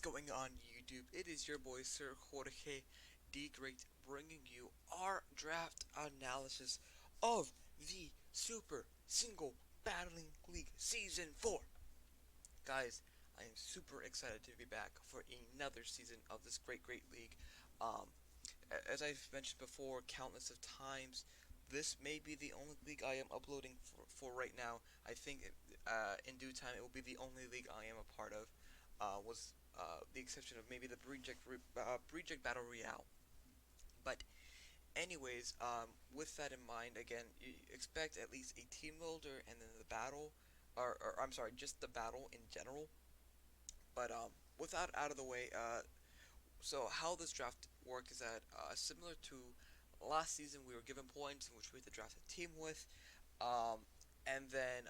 is going on YouTube? It is your boy Sir Jorge the Great bringing you our draft analysis of the Super Single Battling League Season 4. Guys, I am super excited to be back for another season of this great league. Um, as I've mentioned before countless of times, this may be the only league I am uploading for right now. I think in due time it will be the only league I am a part of, was the exception of maybe the Reject Battle Royale. But anyways, with that in mind, again, you expect at least a team builder and then the battle, or I'm sorry, just the battle in general. But with that out of the way, so how this draft works is that similar to last season, we were given points in which we had to draft a team with, um, and then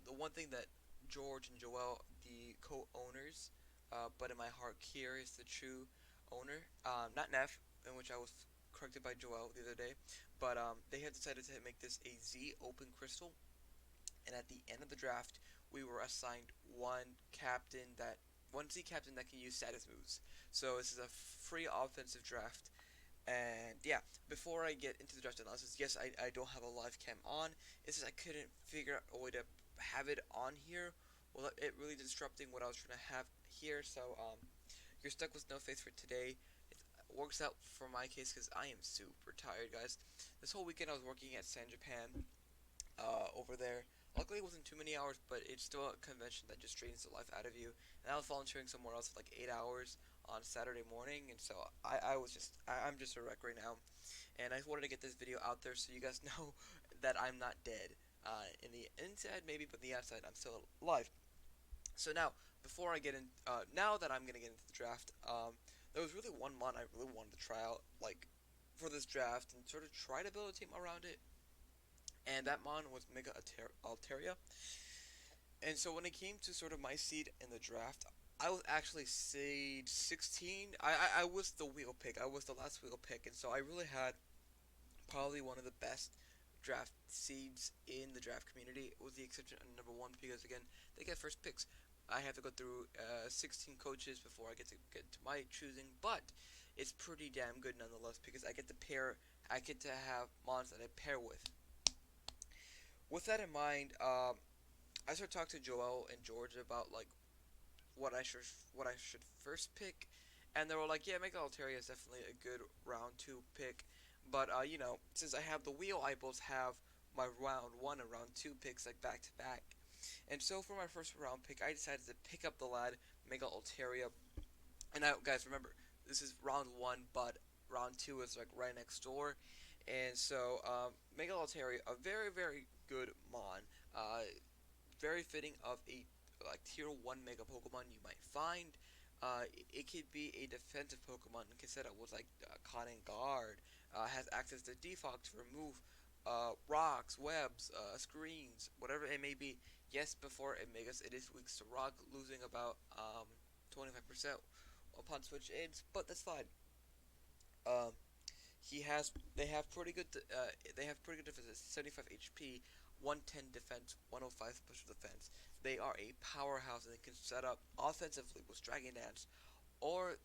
the one thing that George and Joel, the co-owners, but in my heart, Kier is the true owner, not Neff, in which I was corrected by Joel the other day, but they had decided to make this a Z open crystal, and at the end of the draft, we were assigned one Z captain that can use status moves. So this is a free offensive draft. And yeah, before I get into the draft analysis, yes, I don't have a live cam on. It's just I couldn't figure out a way to have it on here. Well, it really disrupting what I was trying to have here. So you're stuck with no face for today. It works out for my case because I am super tired, guys. This whole weekend I was working at San Japan over there. Luckily, it wasn't too many hours, but it's still a convention that just drains the life out of you. And I was volunteering somewhere else for like 8 hours on Saturday morning, and so I'm just a wreck right now. And I wanted to get this video out there so you guys know that I'm not dead. In the inside maybe, but the outside I'm still alive. So now, before I get in, now that I'm gonna get into the draft, there was really one mon I really wanted to try out, like for this draft, and sort of try to build a team around it, and that mon was Mega Altaria. And so when it came to sort of my seed in the draft, I was actually seed 16. I was the wheel pick. I was the last wheel pick, and so I really had probably one of the best draft seeds in the draft community, with the exception of number one, because again, they get first picks. I have to go through 16 coaches before I get to my choosing, but it's pretty damn good nonetheless because I get to have mons that I pair with. With that in mind, I started talking to Joel and George about like what I should first pick, and they were like, yeah, Mega Altaria is definitely a good round two pick, but since I have the wheel, I both have my round one and round two picks like back to back, and so for my first round pick, I decided to pick up the lad Mega Altaria, and now guys remember this is round one, but round two is like right next door, and so Mega Altaria, a very good mon. Very fitting of a like tier 1 mega Pokemon you might find. It could be a defensive Pokemon. Like I said, it was like Con Guard. Has access to defog to remove rocks, webs, screens, whatever it may be. Yes, before it makes it is weak to rock, losing about 25% upon switch ins, but that's fine. Um, he has they have pretty good defense, 75 HP, 110 defense, 105 special defense. They are a powerhouse and they can set up offensively with Dragon Dance or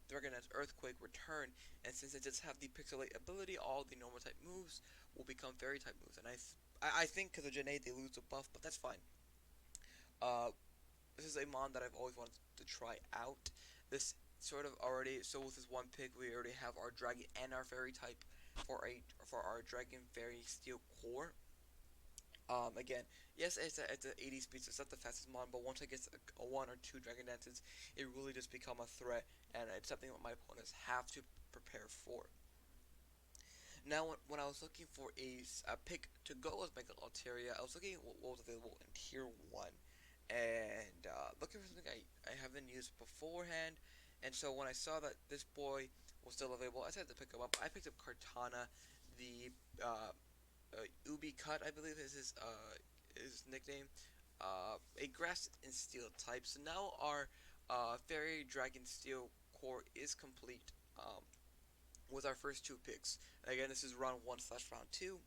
Dragon Dance Earthquake Return, and since it does have the Pixelate ability, all the normal type moves will become fairy type moves, and I think because of Janae they lose the buff, but that's fine. Uh, this is a mon that I've always wanted to try out. This sort of already, so with this one pick, we already have our dragon and our fairy type for our dragon fairy steel core. Again, yes, it's a 80 speed, so it's not the fastest mon, but once it gets a one or two dragon dances, it really does become a threat, and it's something that my opponents have to prepare for. Now, when I was looking for a pick to go with Mega Altaria, I was looking at what was available in Tier 1, and looking for something I haven't used beforehand, and so when I saw that this boy was still available, I decided to pick him up. I picked up Kartana, the Ubi Cut, I believe is his nickname, a Grass and Steel type. So now our Fairy Dragon Steel core is complete. With our first two picks. Again, this is round 1/round 2.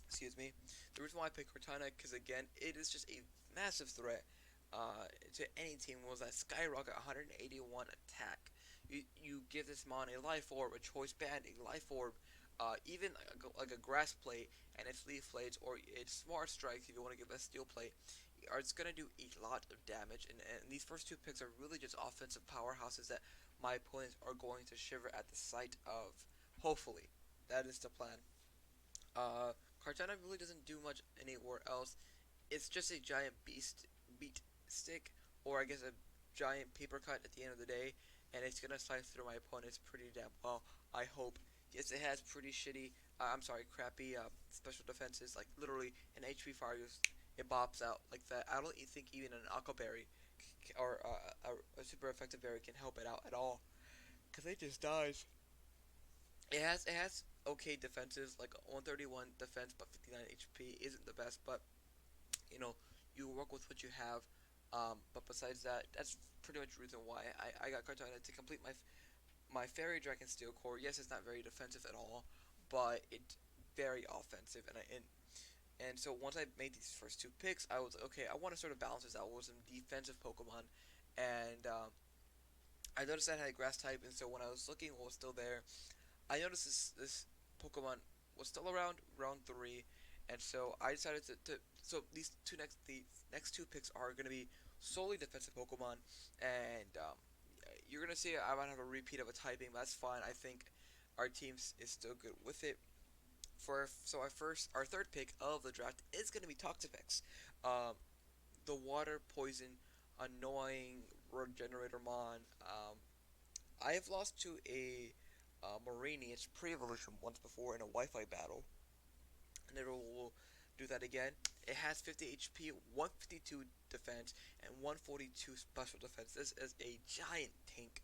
Excuse me. The reason why I picked Cortana, because again, it is just a massive threat. to any team was that skyrocket 181 attack. You give this mon a life orb, a choice band, a life orb, even like a grass plate and its leaf blades, or its smart strikes if you want to give it a steel plate. It's gonna do a lot of damage, and these first two picks are really just offensive powerhouses that my opponents are going to shiver at the sight of. Hopefully, that is the plan. Uh, Cartana really doesn't do much anywhere else. It's just a giant beat stick, or I guess a giant paper cut at the end of the day, and it's gonna slice through my opponents pretty damn well. I hope. Yes, it has pretty shitty. I'm sorry, crappy special defenses. Like literally, an HP fire use, it bops out like that. I don't think even an Aqua Berry or a super effective berry can help it out at all, cause it just dies. It has okay defenses, like 131 defense, but 59 HP isn't the best. But you know, you work with what you have. But besides that, that's pretty much the reason why I got Cartana to complete my Fairy Dragon Steel Core. Yes, it's not very defensive at all, but it's very offensive. And so once I made these first two picks, I was okay. I want to sort of balance this out with some defensive Pokemon, and I noticed I had Grass type, and so when I was looking what was still there, I noticed this Pokemon was still around round three, and so I decided to so the next two picks are gonna be solely defensive Pokemon, and you're gonna see I might have a repeat of a typing, but that's fine. I think our team is still good with it. Our third pick of the draft is gonna be Toxapex, um, the water poison annoying regenerator mon. I have lost to a Marini, its pre-evolution, once before in a Wi-Fi battle, and it will do that again. It has 50 HP, 152 defense, and 142 special defense. This is a giant tank.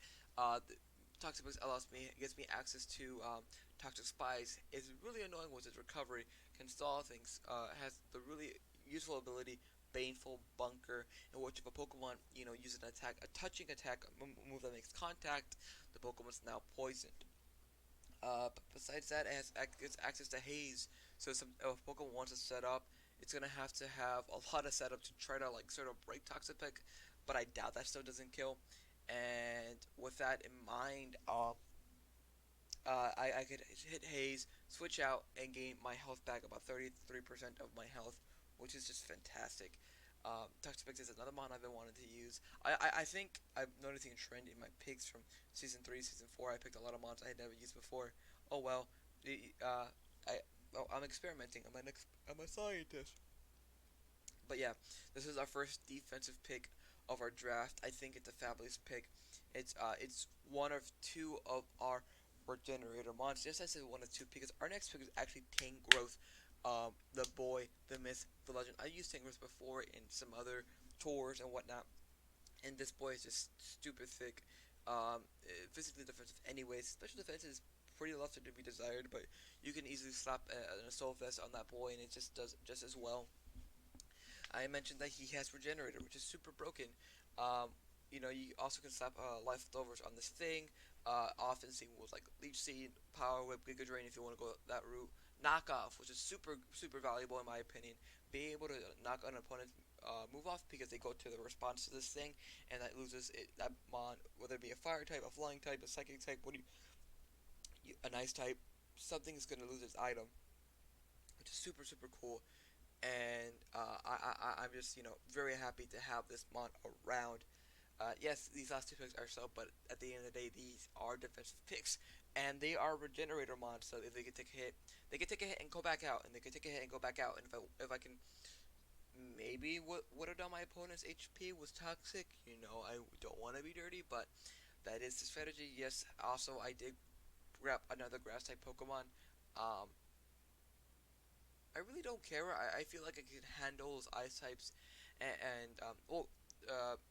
Toxic Boost allows me, gives me access to Toxic Spies. It's really annoying with its recovery. Can stall things. Has the really useful ability Baneful Bunker, in which if a Pokemon uses an attack, a touching attack, move that makes contact, the Pokemon's now poisoned. But besides that, it has access to haze. So if Pokemon wants to set up, it's gonna have to have a lot of setup to try to like sort of break Toxapex. But I doubt that still doesn't kill. And with that in mind, I could hit haze, switch out, and gain my health back about 33% of my health, which is just fantastic. Toxapex is another mon I've been wanting to use. I think I'm noticing a trend in my picks from season 3, season 4. I picked a lot of mons I had never used before. Oh well, I I'm experimenting. I'm a scientist. But yeah, this is our first defensive pick of our draft. I think it's a fabulous pick. It's one of two of our regenerator mons. Yes, I said one of two because our next pick is actually Tangrowth, the boy, the myth, the legend. I used Tangrowth before in some other tours and whatnot, and this boy is just stupid thick. Physically defensive, anyways. Special defense is pretty left to be desired, but you can easily slap an assault vest on that boy, and it just does just as well. I mentioned that he has Regenerator, which is super broken. You also can slap leftovers on this thing. Often seen with like Leech Seed, Power Whip, Giga Drain if you want to go that route. Knockoff, which is super valuable in my opinion. Being able to knock an opponent's move off because they go to the response to this thing, and that loses that mon, whether it be a fire type, a flying type, a psychic type, a nice type, something is gonna lose its item, which is super cool. And I'm just very happy to have this mon around. Yes, these last two picks are so, but at the end of the day, these are defensive picks, and they are regenerator mons. So if they can take a hit, they can take a hit and go back out, and they can take a hit and go back out. And if I can maybe what would have done my opponent's HP was toxic. I don't want to be dirty, but that is the strategy. Yes. Also, I did grab another grass type Pokemon. Um, I really don't care. I feel like I can handle those ice types,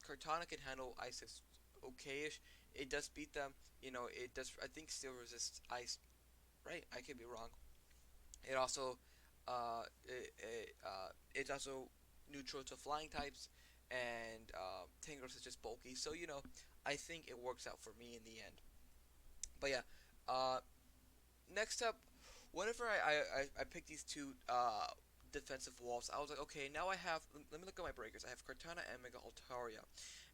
Cortana can handle ice types okay-ish. It does beat them. It does. I think still resists ice. Right? I could be wrong. It also, it's also neutral to flying types, and Tangros is just bulky. So I think it works out for me in the end. But yeah, uh, next up, whenever I pick these two defensive walls. I was like, okay, now I have. Let me look at my breakers. I have Cortana and Mega Altaria,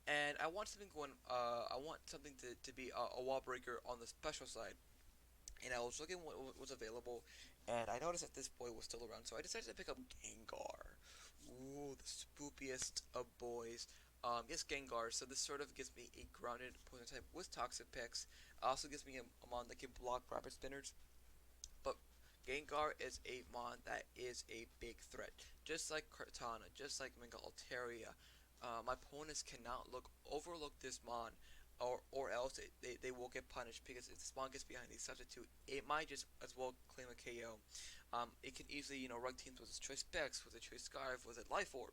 and I want something going. I want something to be a wall breaker on the special side. And I was looking what was available, and I noticed that this boy was still around, so I decided to pick up Gengar. Ooh, the spoopiest of boys. Yes, Gengar. So this sort of gives me a grounded poison type with Toxic Picks. Also gives me a mon that can block Rapid Spinners. But Gengar is a mon that is a big threat. Just like Cortana, just like Mega Altaria. My opponents cannot overlook this mon, or else they will get punished because if this mon gets behind the substitute, it might just as well claim a KO. It can easily, rug teams with its choice Specs, with a choice Scarf, with a Life Orb.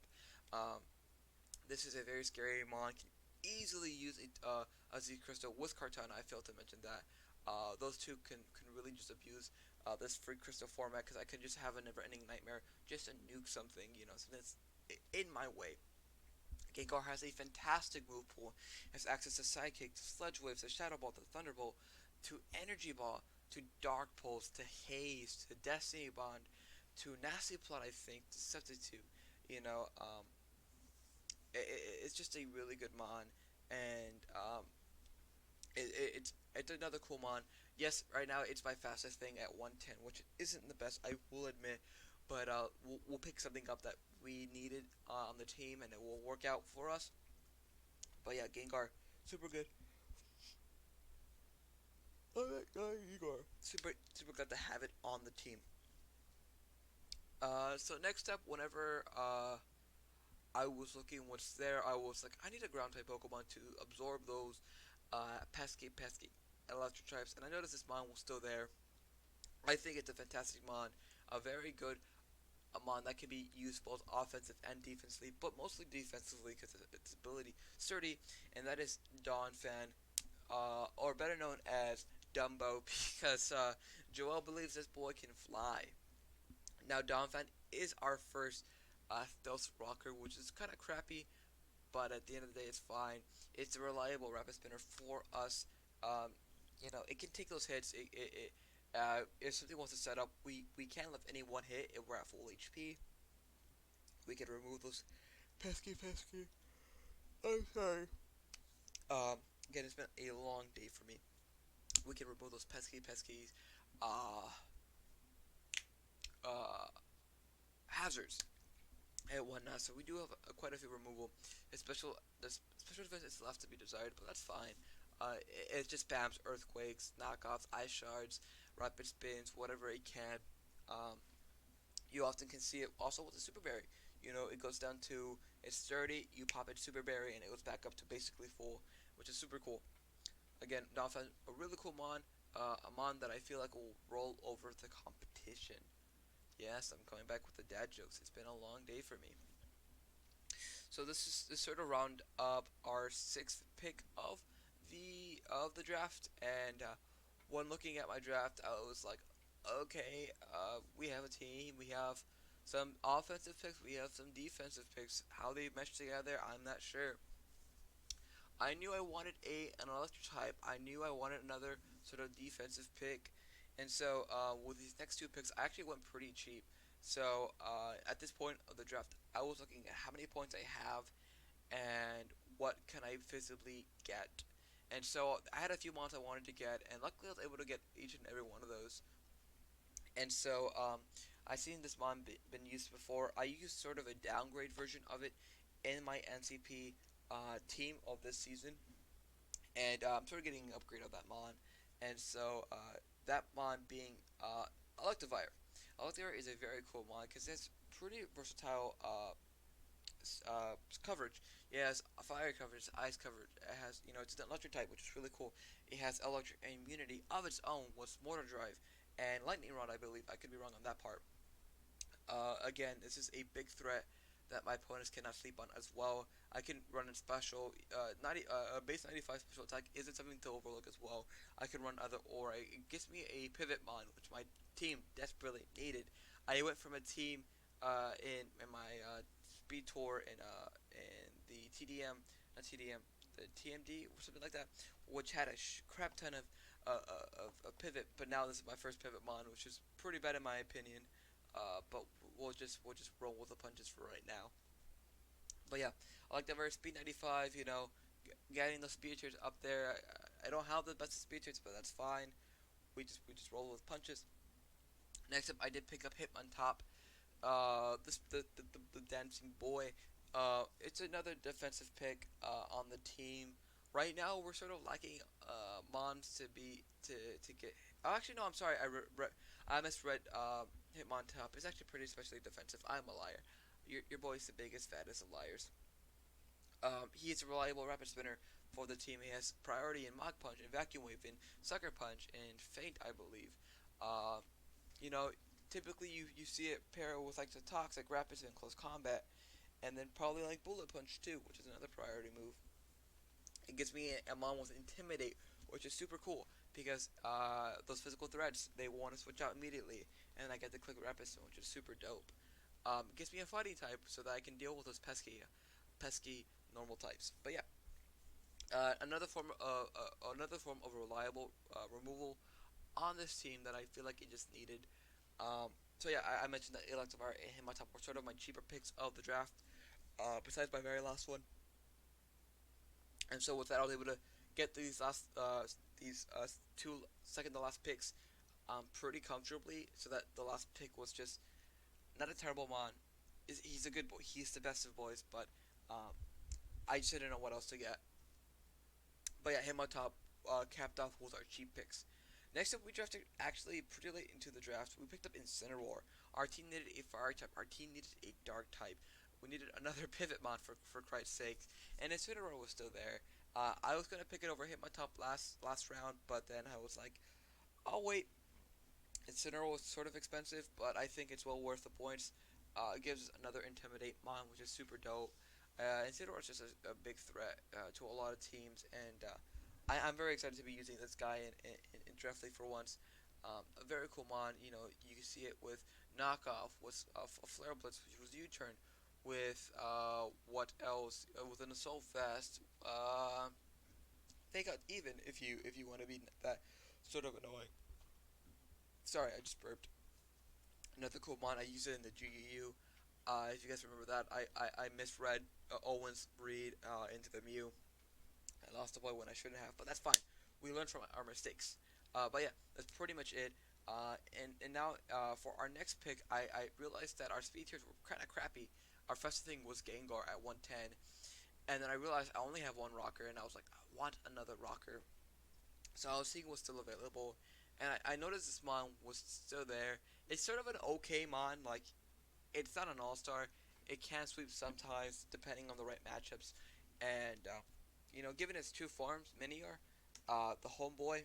Um, this is a very scary mon. Can easily use a Z Crystal with Kartana. I failed to mention that. Those two can really just abuse this free crystal format because I can just have a never-ending nightmare just to nuke something, so that's in my way. Gengar has a fantastic move pool. It has access to Sidekick, to Sledge Waves, to Shadow Ball, to Thunderbolt, to Energy Ball, to Dark Pulse, to Haze, to Destiny Bond, to Nasty Plot, I think, to Substitute. You know, um, it's just a really good mon, and it's another cool mon. Yes, right now it's my fastest thing at 110, which isn't the best, I will admit, but we'll pick something up that we needed on the team, and it will work out for us. But yeah, Gengar, super good. Alright, Gengar, super glad to have it on the team. So next up, whenever I was looking what's there, I was like, I need a ground type Pokemon to absorb those pesky electric types, and I noticed this mon was still there. I think it's a fantastic mon, a very good mon that can be used both offensive and defensively, but mostly defensively because of its ability sturdy, and that is Donphan, or better known as Dumbo, because Joel believes this boy can fly. Now Donphan is our first stealth rocker, which is kind of crappy, but at the end of the day, it's fine. It's a reliable rapid spinner for us. Um, it can take those hits. If something wants to set up, we can't let any one hit if we're at full HP. We can remove those pesky. I'm sorry. Again, it's been a long day for me. We can remove those pesky uh, uh, hazards and whatnot. So we do have quite a few removal. The special defense is left to be desired, but that's fine. It just spams earthquakes, knockoffs, ice shards, rapid spins, whatever it can. Um, you often can see it also with the super berry. It goes down to it's 30, you pop it super berry, and it goes back up to basically full, which is super cool. Again, Donphan, a really cool mon, a mon that I feel like will roll over the competition. Yes, I'm coming back with the dad jokes. It's been a long day for me. So this sort of round up our sixth pick of the draft, and when looking at my draft, I was like, okay, we have a team, we have some offensive picks, we have some defensive picks. How they mesh together, I'm not sure. I knew I wanted an electric type. I knew I wanted another sort of defensive pick, and so with these next two picks, I actually went pretty cheap. So at this point of the draft, I was looking at how many points I have and what can I visibly get. And so I had a few mons I wanted to get, and luckily I was able to get each and every one of those. And so I seen this mon been used before. I used sort of a downgrade version of it in my NCP team of this season, and I'm sort of getting an upgrade of that mon. And so that mon being Electivire. Electivire is a very cool mon because it's pretty versatile coverage. It has fire coverage, ice coverage. It has, it's an electric type, which is really cool. It has electric immunity of its own with Mortar Drive and Lightning Rod, I believe. I could be wrong on that part. Again, this is a big threat that my opponents cannot sleep on as well. I can run in special. A base 95 special attack isn't something to overlook as well. I can run other aura. It gives me a pivot mon, which my team desperately needed. I went from a team in my speed tour in the TDM, not TDM, the TMD or something like that, which had a crap ton of pivot. But now this is my first pivot mon, which is pretty bad in my opinion. But we'll just roll with the punches for right now. But yeah, I like the very speed 95. Getting the speed tiers up there. I don't have the best speed tiers, but that's fine. We just roll with punches. Next up, I did pick up Hitmontop. The dancing boy. It's another defensive pick on the team. Right now, we're sort of lacking Mons to get. Oh, actually, no. I'm sorry. I misread. Hitmontop is actually pretty especially defensive. I'm a liar. Your boy's the biggest, fattest of liars. He is a reliable rapid spinner for the team. He has priority in Mach Punch and Vacuum Wave and Sucker Punch and Feint, I believe. Uh, you know, typically you see it pair with like the Toxic Rapids in close combat, and then probably like Bullet Punch too, which is another priority move. It gives me a mon with Intimidate, which is super cool because those physical threats they want to switch out immediately, and I get the Click Rapid Spin, which is super dope. It gives me a fighting type so that I can deal with those pesky normal types. But yeah, another form of reliable removal on this team that I feel like it just needed. So yeah, I mentioned that Electivire and Hitmontop were sort of my cheaper picks of the draft, besides my very last one. And so with that, I was able to get these two second to last picks pretty comfortably. So that the last pick was just not a terrible mon. He's a good boy. He's the best of boys, but um, I just didn't know what else to get. But yeah, him on top capped off with our cheap picks. Next up, we drafted actually pretty late into the draft. We picked up Incineroar. Our team needed a fire type. Our team needed a dark type. We needed another pivot mod for Christ's sake, and Incineroar was still there. I was gonna pick it over hit my top last round, but then I was like, oh wait, Incineroar was sort of expensive, but I think it's well worth the points. It gives another Intimidate mon, which is super dope. Incineroar is just a big threat to a lot of teams, and I'm very excited to be using this guy in Draft League for once. A very cool mon. You can see it with knockoff, with a flare blitz, which was U-turn, with what else? With an assault fast. Take out even if you want to be that sort of annoying. Sorry, I just burped. Another cool mon. I use it in the GUU. If you guys remember that, I misread Owen's read into the Mew. I lost the boy when I shouldn't have, but that's fine. We learn from our mistakes. But yeah, that's pretty much it. And now for our next pick, I realized that our speed tiers were kind of crappy. Our first thing was Gengar at 110, and then I realized I only have one rocker, and I was like, I want another rocker. So I was seeing what's still available, and I noticed this mon was still there. It's sort of an okay mon, like it's not an all star. It can sweep sometimes depending on the right matchups, and given its two forms, Minior, the homeboy,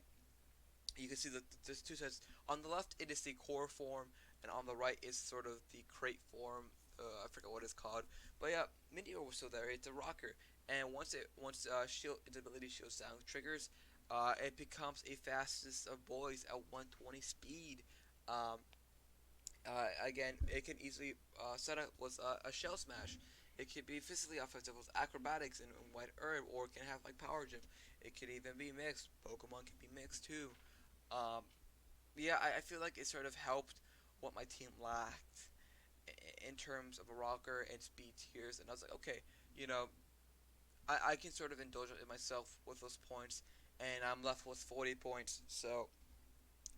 you can see that there's two sets. On the left, it is the core form, and on the right is sort of the crate form. I forget what it's called, but yeah, Minior was still there. It's a rocker, and once shield its ability shields down triggers, it becomes a fastest of boys at 120 speed. Um, Again, it can easily set up with a shell smash. It could be physically offensive with acrobatics and white herb, or it can have like power gym. It could even be mixed. Pokemon can be mixed too. Um, yeah, I feel like it sort of helped what my team lacked in terms of a rocker and speed tiers, and I was like, okay, you know, I can sort of indulge in myself with those points, and I'm left with 40 points, so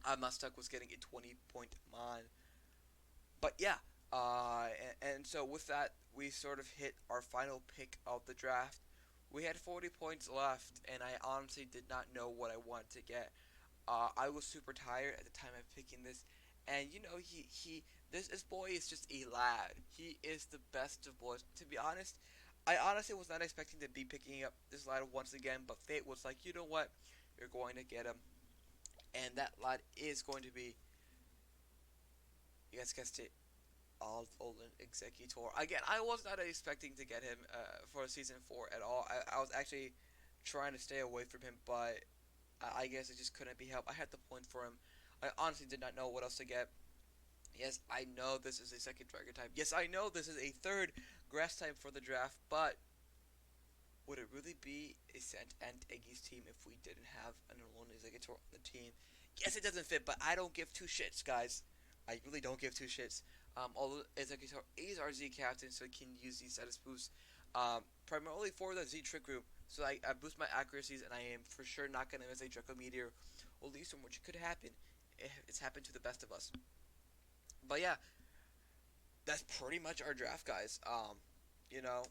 I'm not stuck with getting a 20-point mon. But yeah, and so with that, we sort of hit our final pick of the draft. We had 40 points left, and I honestly did not know what I wanted to get. I was super tired at the time of picking this, and this boy is just a lad. He is the best of boys. To be honest, I honestly was not expecting to be picking up this lad once again, but fate was like, you know what, you're going to get him, and that lad is going to be. You guys guessed it, Olden Executor. Again, I was not expecting to get him for season 4 at all. I was actually trying to stay away from him, but I guess it just couldn't be helped. I had the point for him. I honestly did not know what else to get. Yes, I know this is a second Dragon type. Yes, I know this is a third Grass type for the draft, but would it really be a Sant and Eggy's team if we didn't have an Alone Executor on the team? Yes, it doesn't fit, but I don't give two shits, guys. I really don't give two shits. Although Executor is our Z captain, so he can use these status boosts primarily for the Z trick room. So I boost my accuracies, and I am for sure not gonna miss a Draco Meteor, or at least from which could happen. It's happened to the best of us. But yeah, that's pretty much our draft, guys. You know,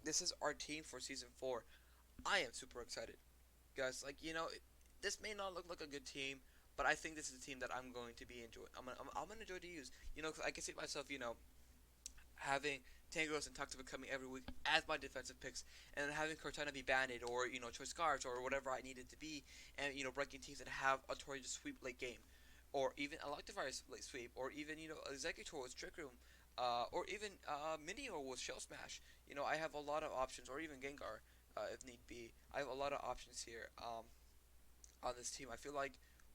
this is our team for season 4. I am super excited, guys. Like this may not look like a good team, but I think this is a team that I'm going to be enjoying. I'm gonna enjoy to use. 'Cause I can see myself, having Tangos and Tuxedo coming every week as my defensive picks, and then having Cortana be banned, or choice guards, or whatever I needed to be, and breaking teams that have a Tori to sweep late game, or even a Loctivirus late sweep, or even Executor with Trick Room, or even Minio with Shell Smash. I have a lot of options, or even Gengar, if need be. I have a lot of options here. On this team, I feel like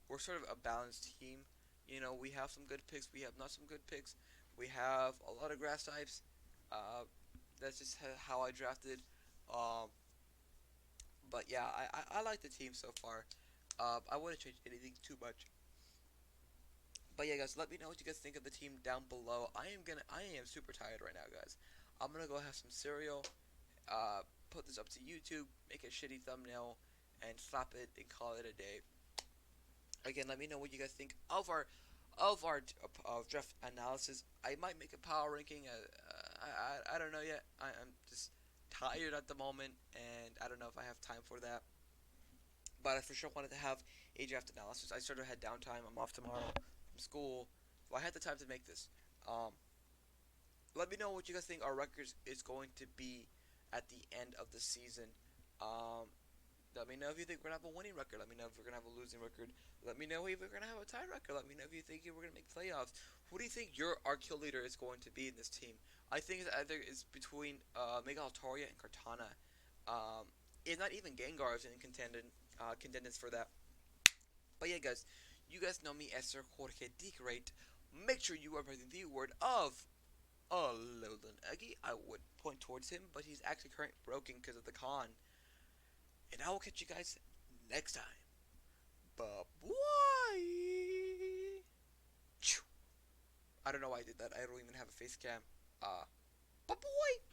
we're sort of a balanced team. We have some good picks, we have not some good picks. We have a lot of grass types. Uh, that's just how I drafted. Um, but yeah, I like the team so far. I wouldn't change anything too much. But yeah, guys, let me know what you guys think of the team down below. I am super tired right now, guys. I'm gonna go have some cereal. Put this up to YouTube, make a shitty thumbnail, and slap it and call it a day. Again, let me know what you guys think of our draft analysis. I might make a power ranking. I don't know yet. I'm just tired at the moment, and I don't know if I have time for that. But I for sure wanted to have a draft analysis. I sort of had downtime. I'm off tomorrow from school, so I had the time to make this. Um, Let me know what you guys think our records is going to be at the end of the season. Um, Let me know if you think we're gonna have a winning record. Let me know if we're gonna have a losing record. Let me know if we're gonna have a tie record. Let me know if you think we're gonna make playoffs. Who do you think our kill leader is going to be in this team? I think it's between Mega Altaria and Cortana. It's not even Gengar is in contenders for that. But yeah, guys, you guys know me as Sir Jorge the Great. Make sure you are present the word of Alolan Eggy. I would point towards him, but he's actually currently broken because of the con. And I will catch you guys next time. Bye-bye. I don't know why I did that. I don't even have a face cam. Bye-bye.